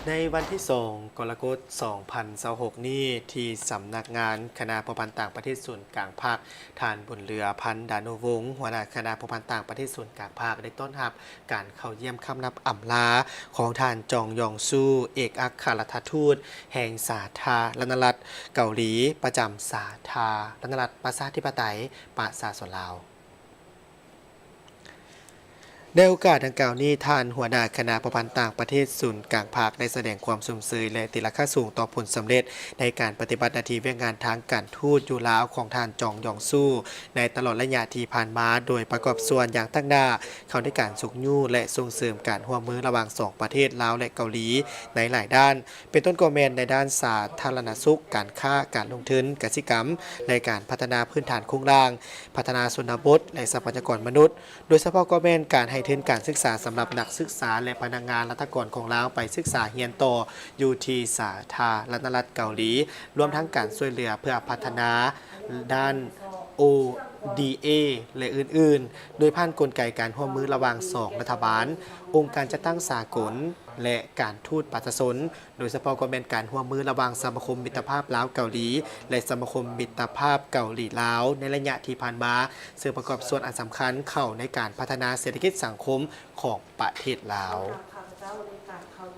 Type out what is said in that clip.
ในวันที่2กรกฎาคม2026นี้ที่สำนักงานคณะผู้พันต่างประเทศส่วนกลางภาคฐานบนเรือพันดานุวงศ์หัวหน้าคณะผู้พันต่างประเทศส่วนกลางภาคได้ต้อนรับการเข้าเยี่ยมคำนับอำลาของท่านจองยองซูเอกอัครราชทูตแห่งสาธารณรัฐเกาหลีประจำสาธารณรัฐประชาธิปไตยประชาชนลาวในโอกาสดังกล่าวนี้ท่านหัวหน้าคณะผู้พันต่างประเทศศูนย์กลางภาคได้แสดงความสุมเสยและติราคาสูงต่อผลสำเร็จในการปฏิบัติหน้าที่เวียกงานทางการทูตอยู่ลาวของท่านจองยองซู่ในตลอดระยะที่ผ่านมาโดยประกอบส่วนอย่างตั้งหน้าเข้าในการสุกยู่และส่งเสริมการร่วมมือระหว่าง2ประเทศลาวและเกาหลีในหลายด้านเป็นต้นกอแมนในด้านสาธารณสุขการค้าการลงทุนกสิกรรมและการพัฒนาพื้นฐานโครงสร้างพัฒนาชนบทและทรัพยากรมนุษย์โดยเฉพาะกอแมนการให้ทุนการศึกษาสำหรับนักศึกษาและพนักงานรัฐกรของลาวไปศึกษาเรียนต่ออยู่ที่สาธารณรัฐเกาหลีรวมทั้งการช่วยเหลือเพื่อพัฒนาด้าน ODA และอื่นๆโดยผ่านกลไกการร่วมมือระหว่าง2รัฐบาลองค์การจัดตั้งสากลและการทูตประชาชนโดยเฉพาะก็เป็นการร่วมมือระหว่างสมาคมมิตรภาพลาวเกาหลีและสมาคมมิตรภาพเกาหลีลาวในระยะที่ผ่านมาซึ่งประกอบส่วนอันสำคัญเข้าในการพัฒนาเศรษฐกิจสังคมของประเทศลาว